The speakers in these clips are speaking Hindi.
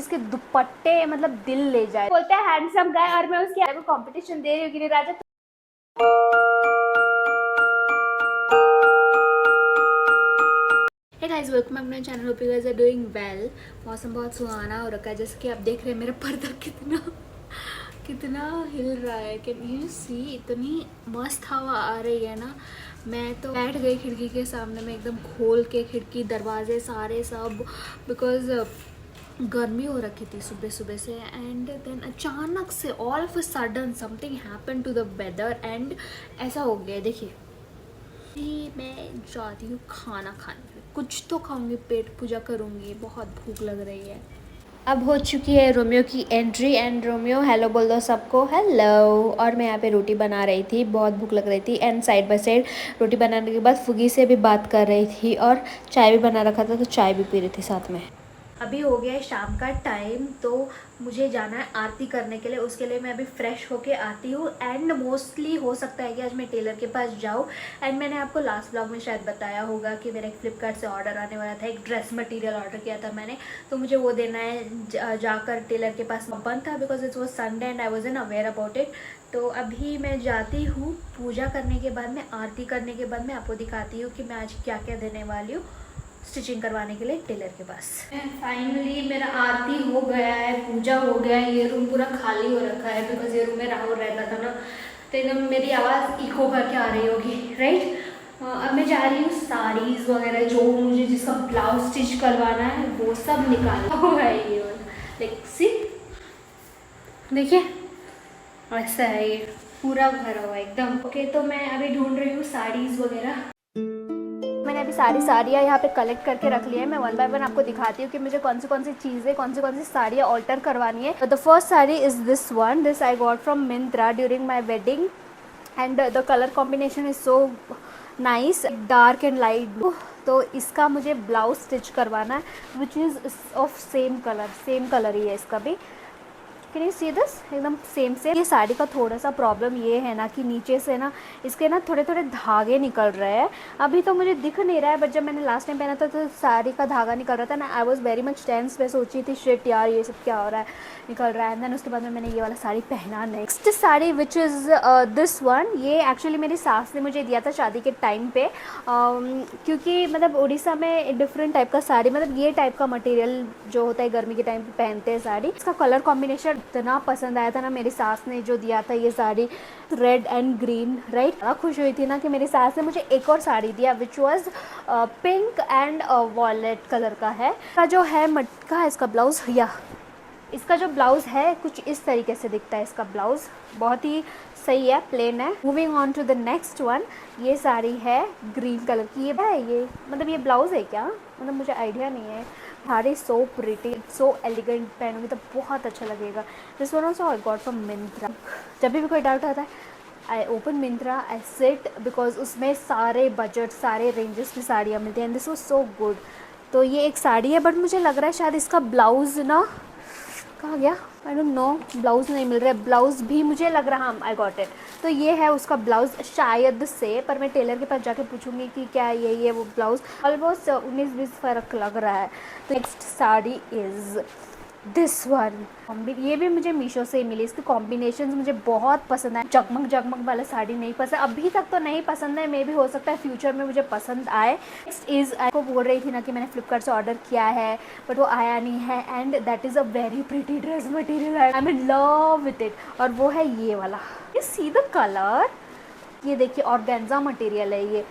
इसके दुपट्टे मतलब दिल ले जाए। बोलते हैं हैंडसम गाय और मैं उसके आगे कंपटीशन दे रही हूँ Giriraj. Hey guys, welcome back my channel. Hope you guys are doing well. मौसम बहुत सुहाना हो रखा है, जैसे कि आप देख रहे हैं मेरा पर्दा कितना कितना हिल रहा है। कैन यू सी? इतनी मस्त हवा आ रही है ना। मैं तो बैठ गई खिड़की के सामने में, एकदम खोल के खिड़की दरवाजे सारे सब, बिकॉज गर्मी हो रखी थी सुबह सुबह से। एंड देन अचानक से all of a sudden something happen to the weather and ऐसा हो गया। देखिए, मैं जाती हूँ खाना खाने, कुछ तो खाऊंगी, पेट पूजा करूँगी, बहुत भूख लग रही है। अब हो चुकी है रोमियो की एंट्री एंड रोमियो हेलो बोल दो सबको, हेलो। और मैं यहाँ पे रोटी बना रही थी, बहुत भूख लग रही थी एंड साइड बाय साइड रोटी बनाने के बाद फुगी से भी बात कर रही थी और चाय भी बना रखा था, तो चाय भी पी रही थी साथ में। अभी हो गया है शाम का टाइम, तो मुझे जाना है आरती करने के लिए। उसके लिए मैं अभी फ्रेश होके आती हूँ एंड मोस्टली हो सकता है कि आज मैं टेलर के पास जाऊँ। एंड मैंने आपको लास्ट ब्लॉग में शायद बताया होगा कि मेरा एक फ्लिपकार्ट से ऑर्डर आने वाला था, एक ड्रेस मटेरियल ऑर्डर किया था मैंने, तो मुझे वो देना है। जाकर टेलर के पास बंद था because it was Sunday and I was in aware about it. तो अभी मैं जाती हूँ, पूजा करने के बाद में, आरती करने के बाद मैं आपको दिखाती हूँ कि मैं आज क्या क्या देने वाली हूँ स्टिचिंग करवाने के लिए टेलर के पास। फाइनली मेरा आरती हो गया है, पूजा हो गया है। ये रूम पूरा खाली हो रखा है बिकॉज ये रूम में राहुल रहता था ना, तो एकदम मेरी आवाज़ इको करके आ रही होगी, राइट। अब मैं जा रही हूँ साड़ीज़ वगैरह जो मुझे जिसका ब्लाउज स्टिच करवाना है वो सब निकालना हुआ है। ये लाइक सी, देखिए ऐसा है, ये पूरा भरा हुआ एकदम। ओके, तो मैं अभी ढूंढ रही हूँ साड़ीज़ वगैरह। मैंने अभी सारी साड़ियाँ यहाँ पे कलेक्ट करके रख लिया है। मैं वन बाय वन आपको दिखाती हूँ कि मुझे कौन सी चीज़ें, कौन सी साड़ियाँ ऑल्टर करवानी है। The first sari is this one, this I got from Myntra during my wedding and the colour combination is so nice, dark and light blue. तो इसका मुझे ब्लाउज स्टिच करवाना है which is of same colour ही है इसका भी। Can you see this? एकदम सेम से। ये साड़ी का थोड़ा सा प्रॉब्लम ये है ना कि नीचे से ना इसके ना थोड़े थोड़े धागे निकल रहे हैं। अभी तो मुझे दिख नहीं रहा है, बट जब मैंने लास्ट टाइम पहना था तो साड़ी का धागा निकल रहा था ना। I was very much tense. मैं सोची थी शिट यार ये सब क्या हो रहा है, निकल रहा है। एंड देन उसके बाद में मैंने ये वाला साड़ी पहना। Next sari which is this one, ये एक्चुअली मेरी सास ने मुझे दिया था शादी के टाइम पे, क्योंकि मतलब उड़ीसा में डिफरेंट टाइप का साड़ी, मतलब ये टाइप का मटेरियल जो होता है गर्मी के टाइम पे पहनते हैं साड़ी। इसका कलर कॉम्बिनेशन इतना पसंद आया था ना, मेरी सास ने जो दिया था ये sari, red and green, right. बड़ा खुश हुई थी ना कि मेरी सास ने मुझे एक और साड़ी दिया which was pink and violet colour का है। का जो है मटका है इसका ब्लाउज, या इसका जो ब्लाउज़ है कुछ इस तरीके से दिखता है। इसका ब्लाउज़ बहुत ही सही है, प्लेन है। Moving on to the next one, ये साड़ी है ग्रीन कलर की। ये है, ये मतलब ये ब्लाउज़ है क्या, मतलब मुझे आइडिया नहीं है। Sari so pretty, so elegant, पहनूंगी तो बहुत अच्छा लगेगा। This one also I got from Myntra. जब भी कोई डाउट आता है I open Myntra, I sit, because उसमें सारे बजट, सारे रेंजेस की साड़ियाँ मिलती हैं। This was so good. तो ये एक साड़ी है, बट मुझे लग रहा है शायद इसका ब्लाउज़ ना कहाँ गया, आई डोंट नो। ब्लाउज़ नहीं मिल रहा है, ब्लाउज़ भी मुझे लग रहा, हाँ आई गॉट इट। तो ये है उसका ब्लाउज़ शायद से, पर मैं टेलर के पास जाके पूछूंगी कि क्या ये वो ब्लाउज़। ऑलमोस्ट 19-20 फ़र्क लग रहा है। तो next sari is this one. ये भी मुझे मीशो से ही मिली। इसके कॉम्बिनेशन मुझे बहुत पसंद है। जगमग जगमग वाला साड़ी नहीं पसंद, अभी तक तो नहीं पसंद है, मे भी हो सकता है फ्यूचर में मुझे पसंद आए। नेक्स्ट इज़, आपको बोल रही थी ना कि मैंने फ्लिपकार्ट से ऑर्डर किया है बट वो आया नहीं है, and that is a very pretty dress material, I am in love with it. और वो है ये वाला, यू सी द कलर, ये देखिए ऑर्गेन्जा मटेरियल है ये,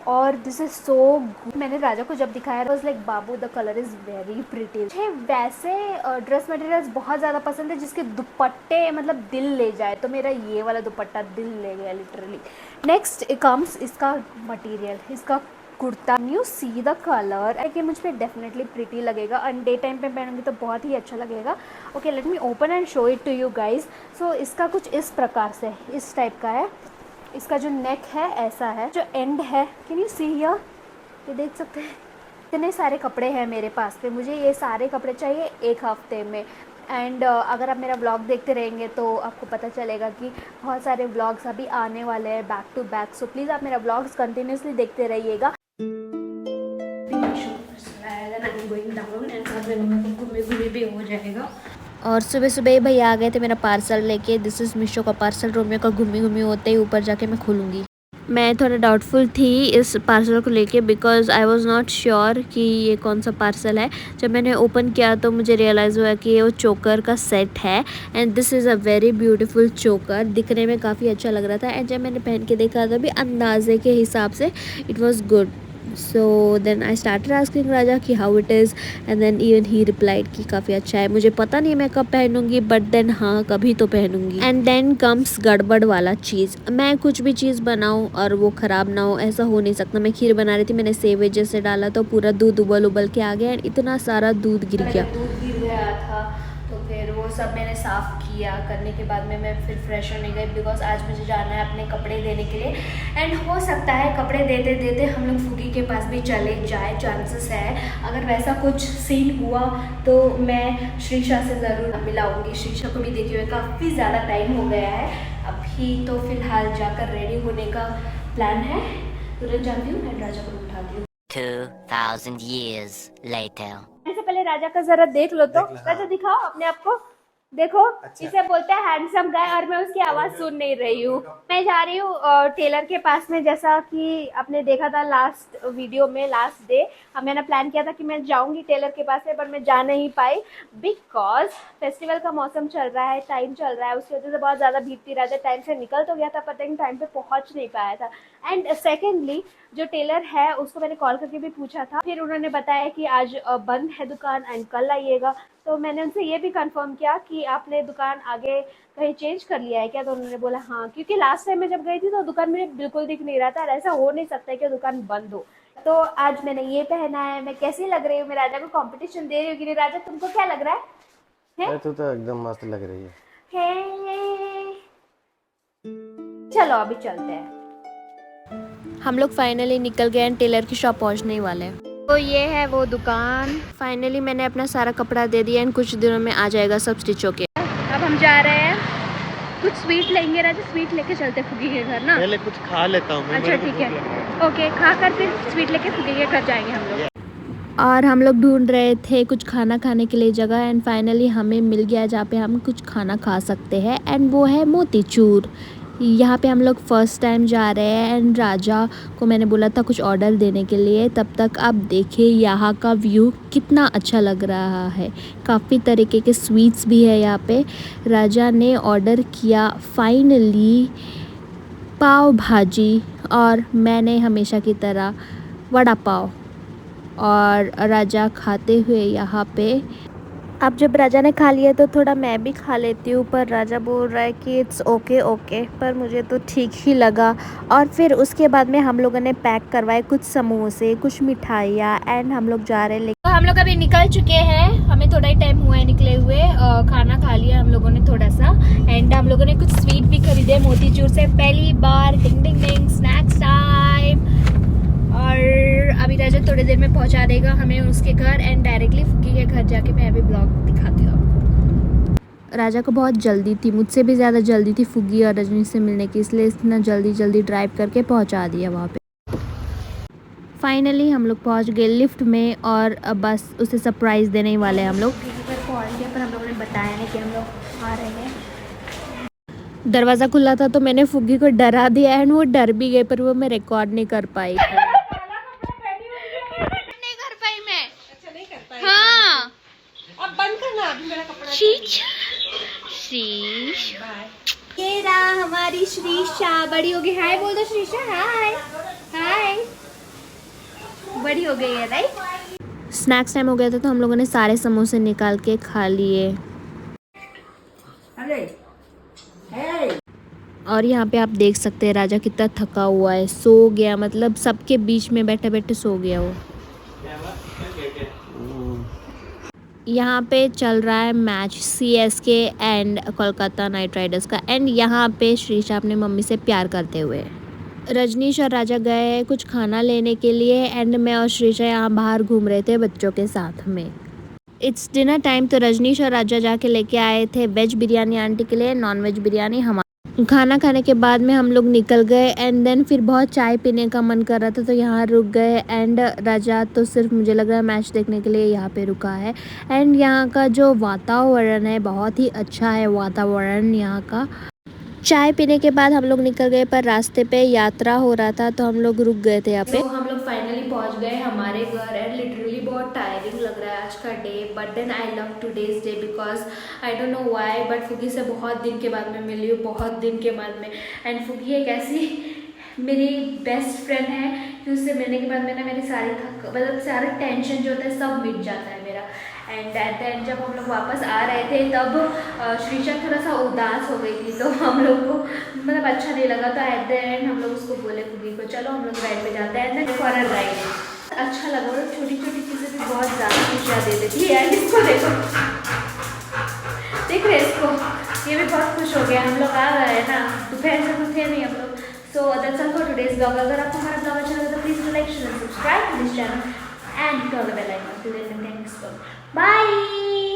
और दिस इज सो गुड। मैंने राजा को जब दिखाया was like Babu the colour is very pretty. मुझे वैसे ड्रेस मटेरियल्स बहुत ज़्यादा पसंद है जिसके दुपट्टे मतलब दिल ले जाए, तो मेरा ये वाला दुपट्टा दिल ले गया लिटरली। नेक्स्ट कम्स इसका मटेरियल, इसका kurta. You see the colour है कि मुझ पर डेफिनेटली प्रिटी लगेगा, एंड डे टाइम पे पहनूंगी तो बहुत ही अच्छा लगेगा। Okay, let me open and show it to you guys. So इसका कुछ इस प्रकार से, इस टाइप का है। इसका जो नेक है ऐसा है, जो एंड है, कैन यू सी हियर, ये देख सकते हैं। इतने सारे कपड़े हैं मेरे पास पे, मुझे ये सारे कपड़े चाहिए एक हफ्ते में। एंड अगर आप मेरा ब्लॉग देखते रहेंगे तो आपको पता चलेगा कि बहुत सारे ब्लॉग्स अभी आने वाले हैं back to back. So please आप मेरा ब्लॉग्स कंटिन्यूसली देखते रहिएगा। गोइंग डाउन एंड घूमे भी हो जाएगा। और सुबह सुबह ही भैया आ गए थे मेरा पार्सल लेके। दिस इज़ मीशो का पार्सल। रोमियो का घूमी घूमी होते ही ऊपर जाके मैं खोलूँगी। मैं थोड़ा डाउटफुल थी इस पार्सल को लेके because I was not sure कि ये कौन सा पार्सल है। जब मैंने ओपन किया तो मुझे रियलाइज़ हुआ कि ये वो चोकर का सेट है and this is a very beautiful चोकर। दिखने में काफ़ी अच्छा लग रहा था एंड जब मैंने पहन के देखा तो भी अंदाजे के हिसाब से it was good. So then I started asking Raja कि how it is and then even he replied कि काफ़ी अच्छा है। मुझे पता नहीं मैं कब पहनूंगी बट देन हाँ कभी तो पहनूंगी। एंड देन कम्स गड़बड़ वाला चीज़। मैं कुछ भी चीज़ बनाऊँ और वो ख़राब ना हो ऐसा हो नहीं सकता। मैं खीर बना रही थी, मैंने सेव जैसे डाला तो पूरा दूध उबल उबल के आ गया एंड इतना सारा दूध गिर गया। दूध गिर गया था तो फिर वो सब मैंने साफ़ किया। करने के बाद में मैं फिर फ्रेश होने गई बिकॉज आज मुझे जाना है अपने कपड़े देने के लिए एंड हो सकता है कपड़े देते देते हम लोग फुगी के पास भी चले जाए। चांसेस है अगर वैसा कुछ सीन हुआ तो मैं श्रीशा से ज़रूर मिलाऊंगी। श्रीशा को भी देखे हुए काफ़ी ज़्यादा टाइम हो गया है। अभी तो फ़िलहाल जाकर रेडी होने का प्लान है। तुरंत जाती हूँ एंड राजा को उठाती हूँ। 2000 years later. इससे पहले राजा का जरा देख लो तो राजा दिखाओ अपने आप को। देखो अच्छा। इसे बोलते हैं हैंडसम गाय और मैं उसकी आवाज सुन नहीं रही हूँ। मैं जा रही हूँ टेलर के पास में। जैसा कि आपने देखा था लास्ट वीडियो में लास्ट डे मैंने प्लान किया था कि मैं जाऊंगी टेलर के पास में पर मैं जा नहीं पाई बिकॉज फेस्टिवल का मौसम चल रहा है, टाइम चल रहा है, उसकी वजह से बहुत ज़्यादा भीड़ थी। राजा टाइम से निकल तो गया था पर लेकिन टाइम पे पहुँच नहीं पाया था। एंड सेकेंडली जो टेलर है उसको मैंने कॉल करके भी पूछा था, फिर उन्होंने बताया कि आज बंद है दुकान एंड कल आइएगा। तो मैंने उनसे ये भी कंफर्म किया कि आपने दुकान आगे कहीं चेंज कर लिया है क्या, तो उन्होंने बोला हाँ, क्योंकि लास्ट टाइम मैं जब गई थी तो दुकान मुझे बिल्कुल दिख नहीं रहा था और ऐसा हो नहीं सकता है कि दुकान बंद हो। तो आज मैंने ये पहना है। मैं कैसी लग रही हूँ? मैं राजा को कंपटीशन दे रही हूँ कि नहीं? राजा तुमको क्या लग रहा है? तू तो एकदम मस्त लग रही है। चलो अभी चलते हैं। हम लोग फाइनली निकल गए हैं, टेलर की शॉप पहुंचने ही वाले हैं। तो ये है वो दुकान। फाइनली मैंने अपना सारा कपड़ा दे दिया एंड कुछ दिनों में आ जाएगा सब स्टिच होके। अब हम जा रहे हैं, कुछ स्वीट लेंगे। राजा स्वीट लेके चलते फुगी के घर ना। पहले कुछ खा लेता हूँ। अच्छा ठीक है, ओके खा कर फिर स्वीट लेके फुगी के घर जाएंगे हम लोग। और हम लोग ढूंढ रहे थे कुछ खाना खाने के लिए जगह एंड फाइनली हमें मिल गया जहाँ पे हम कुछ खाना खा सकते हैं एंड वो है मोतीचूर। यहाँ पे हम लोग फर्स्ट टाइम जा रहे हैं एंड राजा को मैंने बोला था कुछ ऑर्डर देने के लिए। तब तक आप देखिए यहाँ का व्यू कितना अच्छा लग रहा है। काफ़ी तरीके के स्वीट्स भी है यहाँ पे। राजा ने ऑर्डर किया फाइनली पाव भाजी और मैंने हमेशा की तरह वड़ा पाव। और राजा खाते हुए यहाँ पे, अब जब राजा ने खा लिया तो थोड़ा मैं भी खा लेती हूँ पर राजा बोल रहा है कि इट्स ओके ओके, पर मुझे तो ठीक ही लगा। और फिर उसके बाद में हम लोगों ने पैक करवाए कुछ समोसे, कुछ मिठाइयाँ एंड हम लोग जा रहे हैं। तो हम लोग अभी निकल चुके हैं, हमें थोड़ा ही टाइम हुआ है निकले हुए। खाना खा लिया हम लोगों ने थोड़ा सा एंड हम लोगों ने कुछ स्वीट भी खरीदे मोतीचूर से पहली बार। डिंग डिंग डिंग स्नैक्स टाइम। और अभी राजा थोड़ी देर में पहुंचा देगा हमें उसके घर एंड डायरेक्टली फुगी के घर जाके मैं अभी ब्लॉग दिखाती हूँ आपको। राजा को बहुत जल्दी थी, मुझसे भी ज़्यादा जल्दी थी फुगी और रजनी से मिलने की, इसलिए इतना जल्दी जल्दी ड्राइव करके पहुंचा दिया वहाँ पे। फाइनली हम लोग पहुँच गए लिफ्ट में और अब बस उसे सरप्राइज़ देने ही वाले हैं हम लोग। पहुँच गए पर हम लोगों ने बताया नहीं कि हम लोग आ रहे हैं। दरवाज़ा खुला था तो मैंने फुगी को डरा दिया एंड वो डर भी गए पर वो मैं रिकॉर्ड नहीं कर पाई। हाँ अब बंद करना, अभी मेरा कपड़ा। शीश ये रहा हमारी श्रीशा, बड़ी हो गई। हाय बोल दो श्रीशा, हाय हाय, बड़ी हो गई है राइट। स्नैक्स टाइम हो गया था तो हम लोगों ने सारे समोसे निकाल के खा लिए। और यहाँ पे आप देख सकते हैं राजा कितना थका हुआ है, सो गया, मतलब सबके बीच में बैठे बैठे सो गया वो। यहाँ पे चल रहा है match CSK and Kolkata night Riders का एंड यहाँ पे श्रीशा अपने मम्मी से प्यार करते हुए। रजनीश और राजा गए हैं कुछ खाना लेने के लिए एंड मैं और श्रीशा यहाँ बाहर घूम रहे थे बच्चों के साथ में। इट्स डिनर टाइम तो रजनीश और राजा जाके लेके आए थे वेज बिरयानी आंटी के लिए, नॉन वेज बिरयानी हमारा। खाना खाने के बाद में हम लोग निकल गए एंड देन फिर बहुत चाय पीने का मन कर रहा था तो यहाँ रुक गए एंड राजा तो सिर्फ मुझे लग रहा है मैच देखने के लिए यहाँ पे रुका है। एंड यहाँ का जो वातावरण है बहुत ही अच्छा है वातावरण यहाँ का। चाय पीने के बाद हम लोग निकल गए पर रास्ते पे यात्रा हो रहा था तो हम लोग रुक गए थे यहाँ पे। तो हम लोग फाइनली पहुंच गए हमारे घर एंड लिटरली बहुत टायरिंग लग रहा है आज का day, but then I love today's day because I don't know why, but फुगी से बहुत दिन के बाद मैं मिली हूँ, बहुत दिन के बाद में। एंड फुगी एक ऐसी मेरी बेस्ट फ्रेंड है कि उससे मिलने के बाद मैंने मेरी सारी मतलब सारा टेंशन जो होता है सब मिट जाता है मेरा। एंड एट द एंड जब हम लोग वापस आ रहे थे तब श्रीशा थोड़ा सा उदास हो गई थी तो हम लोग को मतलब अच्छा नहीं लगा, तो एट द एंड हम लोग उसको बोले खुदी को चलो हम लोग राइड पे जाते हैं एंड फॉर अ राइड। अच्छा लगा और छोटी छोटी चीज़ें भी बहुत ज़्यादा खुशियाँ दे देती है। एंड इसको देखो, देख रहे इसको, ये भी बहुत खुश हो गया। हम लोग आ गए हैं ना, दोपहर से तो थे नहीं हम लोग। So that's all for today's blog. अगर आपको हमारा ब्लॉग अच्छा लगा तो please like share subscribe to this channel and hit on the bell icon. Till then thanks for bye.